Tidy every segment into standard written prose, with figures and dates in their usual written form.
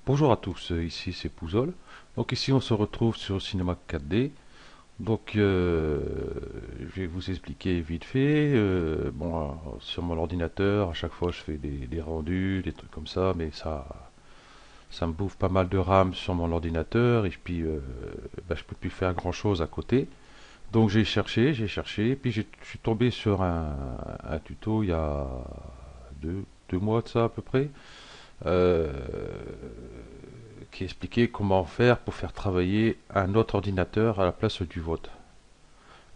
Bonjour à tous, ici c'est Pouzol. Donc ici on se retrouve sur Cinema 4D. Donc je vais vous expliquer vite fait. Sur mon ordinateur, à chaque fois je fais des rendus, des trucs comme ça, mais ça me bouffe pas mal de RAM sur mon ordinateur et puis je peux plus faire grand chose à côté. Donc j'ai cherché, puis je suis tombé sur un tuto il y a deux mois de ça à peu près. euh, qui expliquait comment faire pour faire travailler un autre ordinateur à la place du vôtre.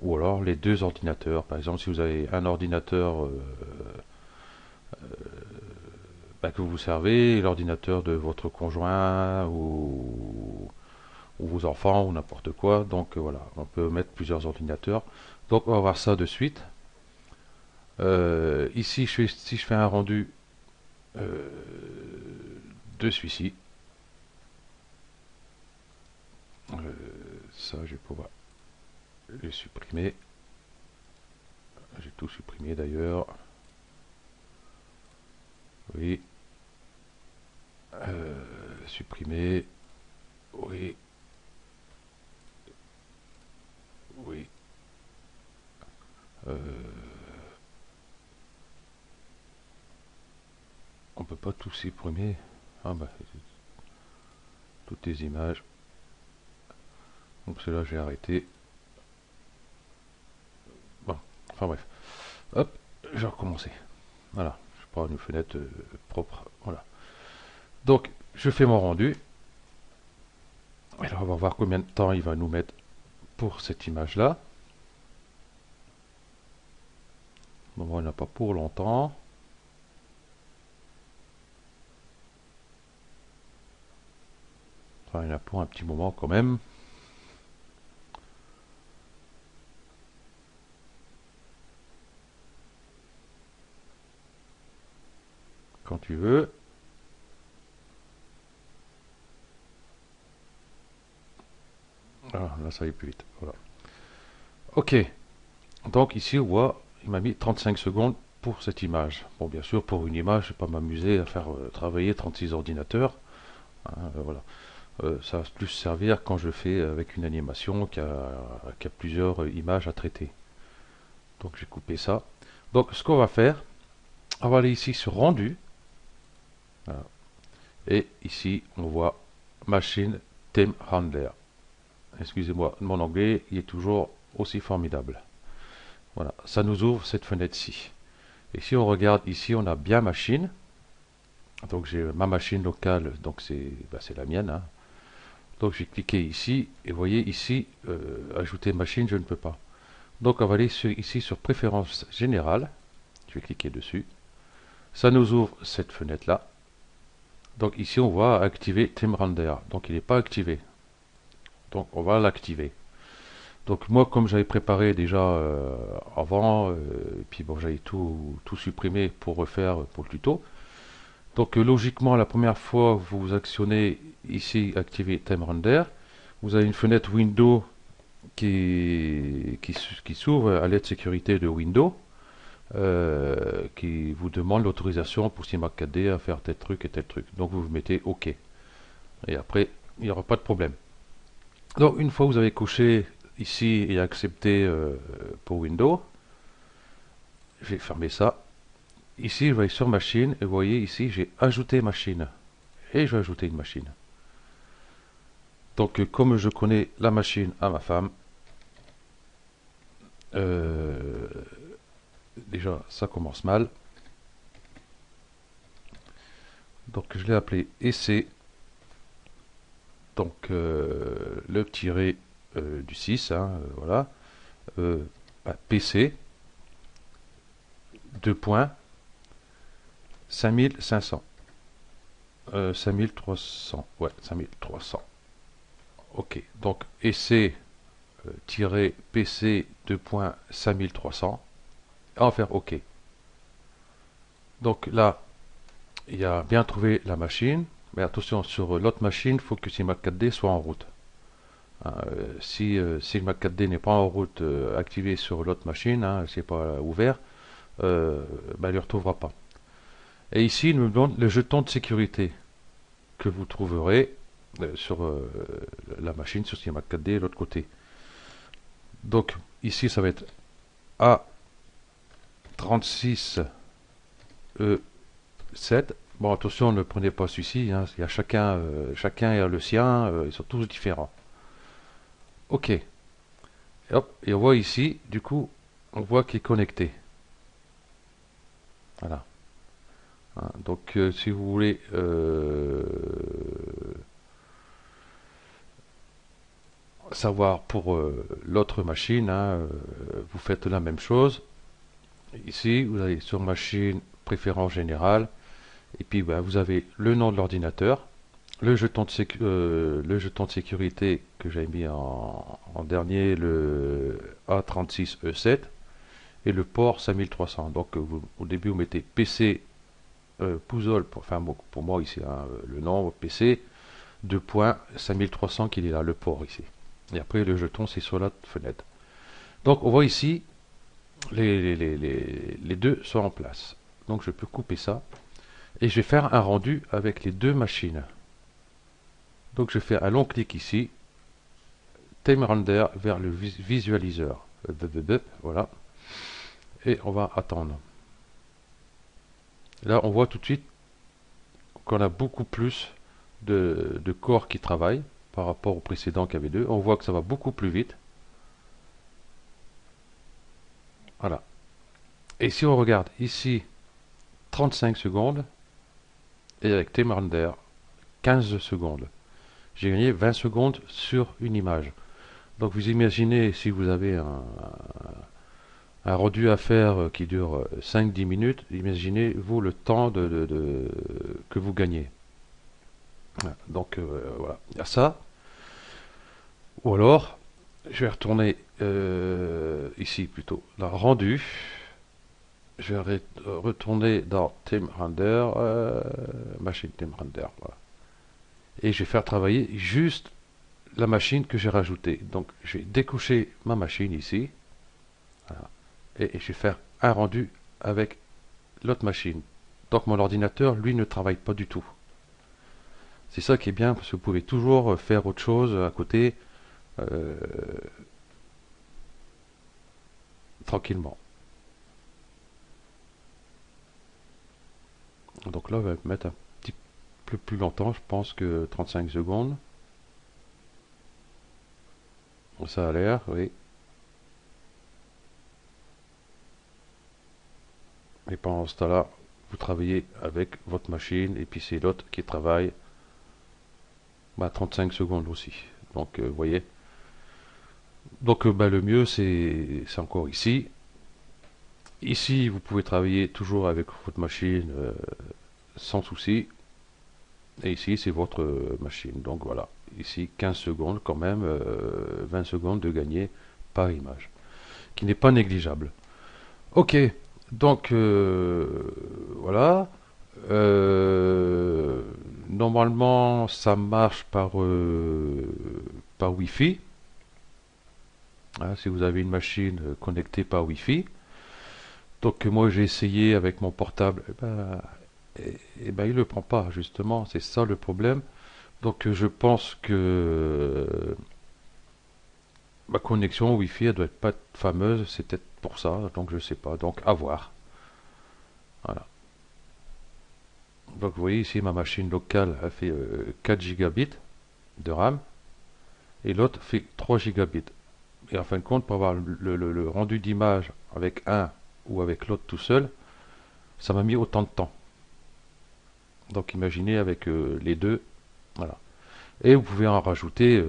Ou alors les deux ordinateurs. Par exemple, si vous avez un ordinateur que vous servez, et l'ordinateur de votre conjoint ou vos enfants ou n'importe quoi. Donc voilà, on peut mettre plusieurs ordinateurs. Donc on va voir ça de suite. Ici, si je fais un rendu euh, de celui-ci, euh, ça je vais pouvoir le supprimer. J'ai tout supprimé d'ailleurs. Oui. Supprimer. Oui. Oui. Euh, on peut pas tout supprimer. Ah bah, toutes les images. Donc cela j'ai arrêté. Bon, enfin bref. Hop, je vais recommencer. Voilà, je prends une fenêtre propre. Voilà. Donc, je fais mon rendu. Et là, on va voir combien de temps il va nous mettre pour cette image-là. Bon, on n'a pas pour longtemps. Enfin, il y en a pour un petit moment quand même. Quand tu veux. Ah, là, ça va plus vite. Voilà. Ok. Donc ici, on voit, il m'a mis 35 secondes pour cette image. Bon, bien sûr, pour une image, je ne vais pas m'amuser à faire travailler 36 ordinateurs. Hein, voilà. Ça va plus servir quand je fais avec une animation qui a plusieurs images à traiter. Donc, j'ai coupé ça. Donc, ce qu'on va faire, on va aller ici sur rendu. Voilà. Et ici, on voit machine theme handler. Excusez-moi, mon anglais, il est toujours aussi formidable. Voilà, ça nous ouvre cette fenêtre-ci. Et si on regarde ici, on a bien machine. Donc j'ai ma machine locale, donc c'est la mienne, hein. Donc j'ai cliqué ici, et vous voyez ici, ajouter machine, je ne peux pas. Donc on va aller ici sur préférences générales. Je vais cliquer dessus. Ça nous ouvre cette fenêtre-là. Donc ici on voit activer Theme Render. Donc il n'est pas activé. Donc on va l'activer. Donc moi comme j'avais préparé déjà avant, et puis bon j'avais tout supprimé pour refaire pour le tuto. Donc logiquement la première fois que vous actionnez ici activer Time Render, vous avez une fenêtre Windows qui s'ouvre à l'aide sécurité de Windows, qui vous demande l'autorisation pour Cinema 4D à faire tel truc et tel truc. Donc vous mettez OK. Et après, il n'y aura pas de problème. Donc une fois que vous avez coché ici et accepté pour Windows, je vais fermer ça. Ici, je vais sur machine et vous voyez ici, j'ai ajouté machine. Et je vais ajouter une machine. Donc comme je connais la machine à ma femme, euh, déjà ça commence mal. Donc je l'ai appelé essai. Donc le tiré du 6, hein, voilà. PC, 2 points, 5500. 5300. Ouais, 5300. Ok, donc essai PC 2.5300. On va faire OK. Donc là, il a bien trouvé la machine. Mais attention, sur l'autre machine, il faut que Cinema 4D soit en route. Si Cinema 4D n'est pas en route activé sur l'autre machine, hein, c'est pas ouvert, il ne le retrouvera pas. Et ici, il me demande le jeton de sécurité que vous trouverez sur la machine sur Cinema 4D de l'autre côté. Donc ici ça va être A36E7. Bon, attention, ne prenez pas celui-ci, hein, il y a chacun a le sien, ils sont tous différents. Ok, et hop, et on voit ici, du coup, on voit qu'il est connecté. Voilà. Hein, donc si vous voulez savoir pour l'autre machine, hein, vous faites la même chose. Ici, vous allez sur machine, préférence générale, et puis ben, vous avez le nom de l'ordinateur, le jeton de sécurité que j'ai mis en dernier, le A36E7, et le port 5300. Donc au début, vous mettez PC Pouzol, enfin pour moi ici, hein, le nom PC, 5300 qu'il est là, le port ici. Et après, le jeton, c'est sur la fenêtre. Donc on voit ici, les deux sont en place. Donc je peux couper ça. Et je vais faire un rendu avec les deux machines. Donc je fais un long clic ici. Time Render vers le visualiseur. Voilà. Et on va attendre. Là on voit tout de suite qu'on a beaucoup plus de corps qui travaillent par rapport au précédent qu'il y avait deux. On voit que ça va beaucoup plus vite. Voilà. Et si on regarde ici, 35 secondes, et avec Time Render, 15 secondes. J'ai gagné 20 secondes sur une image. Donc vous imaginez si vous avez un rendu à faire qui dure 5-10 minutes, imaginez-vous le temps que vous gagnez. Donc voilà, il y a ça. Ou alors, je vais retourner ici plutôt, dans rendu. Je vais retourner dans Time Render, machine Time Render, voilà. Et je vais faire travailler juste la machine que j'ai rajoutée. Donc je vais découcher ma machine ici. Voilà. Et je vais faire un rendu avec l'autre machine. Donc mon ordinateur, lui, ne travaille pas du tout. C'est ça qui est bien, parce que vous pouvez toujours faire autre chose à côté, tranquillement. Donc là, on va mettre un petit peu plus longtemps, je pense que 35 secondes. Ça a l'air, oui. Et pendant ce temps-là, vous travaillez avec votre machine, et puis c'est l'autre qui travaille 35 secondes aussi. Donc, vous voyez. Donc, le mieux, c'est encore ici. Ici, vous pouvez travailler toujours avec votre machine sans souci. Et ici, c'est votre machine. Donc, voilà. Ici, 15 secondes quand même, 20 secondes de gagner par image, qui n'est pas négligeable. Ok, donc voilà. Normalement, ça marche par Wi-Fi. Hein, si vous avez une machine connectée par Wi-Fi. Donc moi j'ai essayé avec mon portable, et ben, il ne le prend pas justement, c'est ça le problème. Donc je pense que ma connexion Wi-Fi elle doit être pas fameuse, c'est peut-être pour ça, donc je sais pas, donc à voir. Voilà. Donc vous voyez ici ma machine locale a fait 4 gigabits de RAM et l'autre fait 3 gigabits. Et en fin de compte, pour avoir le rendu d'image avec un ou avec l'autre tout seul, ça m'a mis autant de temps. Donc imaginez avec les deux, voilà. Et vous pouvez en rajouter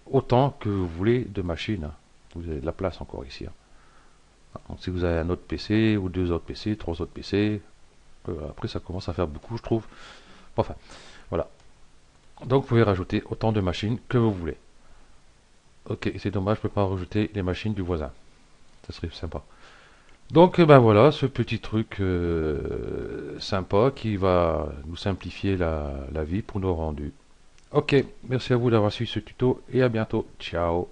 autant que vous voulez de machines. Vous avez de la place encore ici. Donc, si vous avez un autre PC, ou deux autres PC, trois autres PC, après ça commence à faire beaucoup, je trouve. Enfin, voilà. Donc vous pouvez rajouter autant de machines que vous voulez. Ok, c'est dommage, je ne peux pas rajouter les machines du voisin. Ça serait sympa. Donc ben voilà, ce petit truc sympa qui va nous simplifier la vie pour nos rendus. Ok, merci à vous d'avoir suivi ce tuto et à bientôt. Ciao.